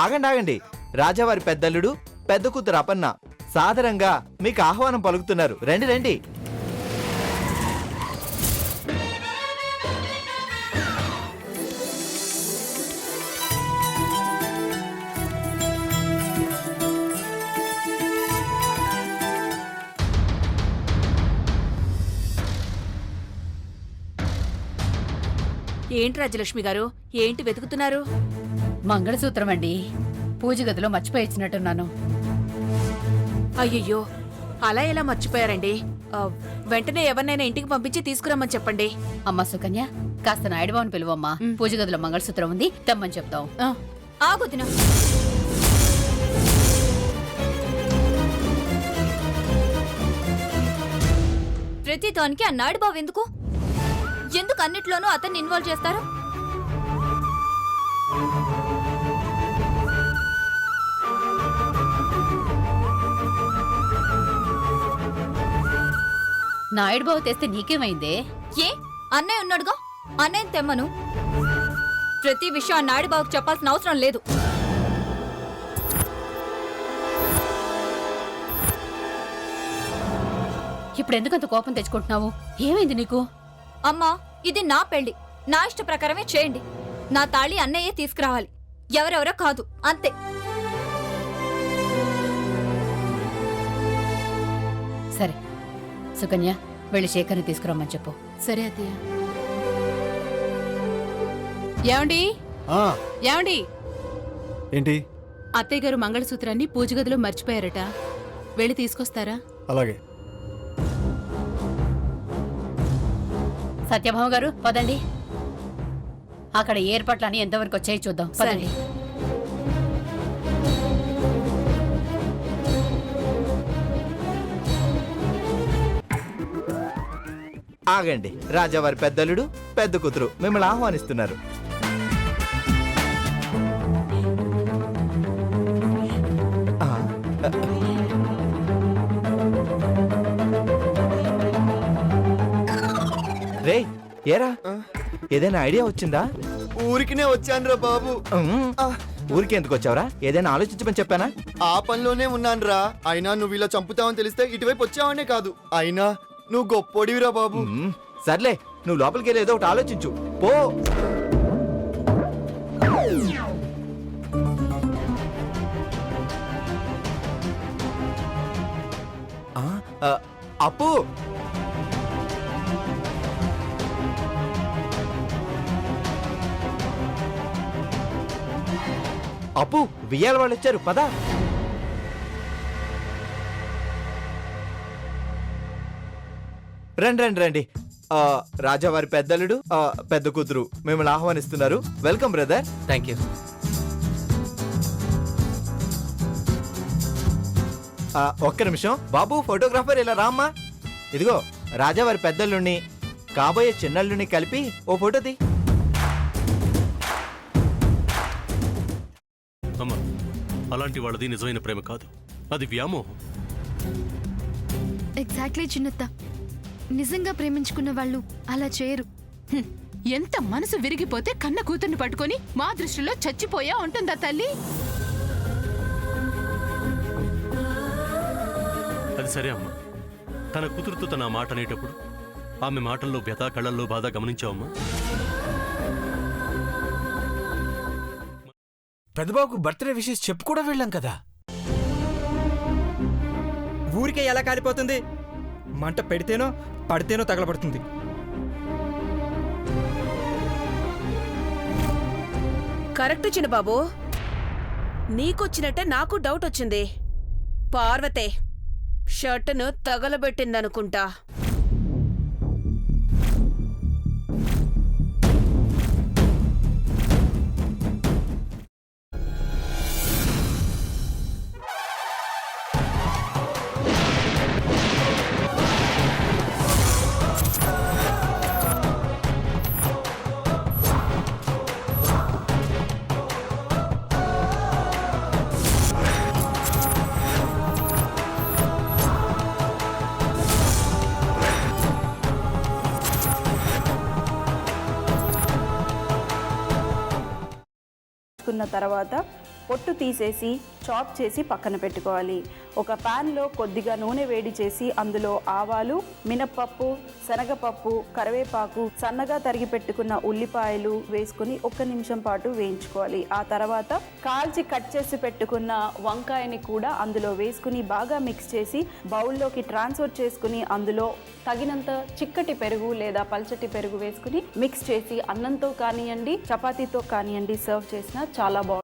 ఆగండి ఆగండి, రాజావారి పెద్దల్లుడు పెద్ద కూతురు అపన్న సాదరంగా మీకు ఆహ్వానం పలుకుతున్నారు. రండి రండి. ఏంటి రాజ్యలక్ష్మి గారు, ఏంటి వెతుకుతున్నారు? మంగళసూత్రం అండి. పూజ గదిలో మర్చిపోయి ఇచ్చినట్టున్నాను. అయ్యయ్యో, అలా ఎలా మర్చిపోయారండి? వెంటనే ఎవరినైనా ఇంటికి పంపించి తీసుకురమ్మని చెప్పండి. అమ్మా సుకన్య, కాస్త నాయుడుబాబుని పిలువమ్మా. పూజ గదిలో మంగళసూత్రం ఉంది, తెమ్మని చెప్తాం. ఆగుతున్నా. ప్రతి దానికి ఆ నాయుడుబాబు ఎందుకు అన్నిట్లోనూ అతన్ని ఇన్వాల్వ్ చేస్తారు? నాయుడుబాబు తెస్తే నీకేమైందే? ఏ, అన్నయ్య ఉన్నాడుగా, అన్నయ్య తెమ్మను. ప్రతి విషయం ఆ నాయుడుబాబుకు చెప్పాల్సిన అవసరం లేదు. ఇప్పుడు ఎందుకంత కోపం తెచ్చుకుంటున్నావు? ఏమైంది నీకు? అమ్మా, ఇది నా పెళ్లి, నా ఇష్ట ప్రకారమే చేయండి. నా తాళి అన్నయ్యే తీసుకురావాలి, ఎవరెవరో కాదు, అంతే. సరే సుకన్య, వెళ్ళి శేఖర్ని తీసుకురమ్మని చెప్పు. సరే అత్తయ్య. ఏమండి ఏమండి, ఏంటి? అత్తయ్య గారు మంగళసూత్రాన్ని పూజ గదిలో మర్చిపోయారట, వెళ్ళి తీసుకొస్తారా? అలాగే. సత్యభామ గారు పదండి, అక్కడ ఏర్పాట్లని ఎంతవరకు వచ్చాయి చూద్దాం. పదండి. ఆగండి, రాజావారి పెద్దల్లుడు పెద్ద కూతురు మిమ్మల్ని ఆహ్వానిస్తున్నారు. రే, ఏరా, ఏదైనా ఐడియా వచ్చిందా? ఊరికినే వచ్చానురా బాబు. ఊరికి ఎందుకు వచ్చావరా? ఏదైనా ఆలోచించమని చెప్పానా? ఆ పనిలోనే ఉన్నానురా. అయినా నువ్వు ఇలా చంపుతావని తెలిస్తే ఇటువైపు వచ్చావనే కాదు. అయినా నువ్వు గొప్పోడివిరా బాబు. సర్లే, నువ్వు లోపలికి వెళ్ళి ఏదో ఒకటి ఆలోచించు పో. అప్పు, అప్పు, వియ్యాల వాళ్ళు వచ్చారు, పదా. రండి రండి రండి. రాజావారి పెద్దలుడు పెద్ద కూతురు మిమ్మల్ని ఆహ్వానిస్తున్నారు. Welcome brother. Thank you. ఒక్క నిమిషం బాబు, ఫోటోగ్రాఫర్ ఇలా రామ్మా. ఇదిగో, రాజావారి పెద్దల్లుని కాబోయే చిన్నల్లుని కలిపి ఓ ఫోటో తీ. అమ్మా, అలాంటి వాళ్ళది నిజమైన ప్రేమ కాదు, అది వ్యామోహం. ఎగ్జాక్ట్లీ చిన్నత్త, నిజంగా ప్రేమించుకున్న వాళ్ళు అలా చేయరు. ఎంత మనసు విరిగిపోతే కన్న కూతుర్ని పట్టుకొని మా దృష్టిలో చచ్చిపోయా ఉంటుందా తల్లి? అది సరే అమ్మా, తన కూతురుతో తన మాట అనేటప్పుడు ఆమె మాటల్లో వ్యథ, కళ్ళల్లో బాధ గమనించావమ్మా? పెద్దబాబుకు బర్త్డే విషెస్ చెప్పు కూడా వెళ్ళాం కదా. ఊరికే ఎలా కాలిపోతుంది? మంట పెడితేనో పడితేనో తగలబడుతుంది. కరెక్ట్ చిన్నబాబు, నీకొచ్చినట్టే నాకు డౌట్ వచ్చింది. పార్వతే షర్టును తగలబెట్టిందనుకుంటా. తర్వాత పొట్టు తీసేసి చాప్ చేసి పక్కన పెట్టుకోవాలి. ఒక ప్యాన్లో కొద్దిగా నూనె వేడి చేసి అందులో ఆవాలు, మినప్పప్పు, శనగపప్పు, కరివేపాకు, సన్నగా తరిగి పెట్టుకున్న ఉల్లిపాయలు వేసుకుని 1 నిమిషం పాటు వేయించుకోవాలి. ఆ తర్వాత కాల్చి కట్ చేసి పెట్టుకున్న వంకాయని కూడా అందులో వేసుకుని బాగా మిక్స్ చేసి బౌల్లోకి ట్రాన్స్ఫర్ చేసుకుని అందులో తగినంత చిక్కటి పెరుగు లేదా పల్చటి పెరుగు వేసుకుని మిక్స్ చేసి అన్నంతో కానివ్వండి, చపాతీతో కానివ్వండి సర్వ్ చేసినా చాలా బాగుంటుంది.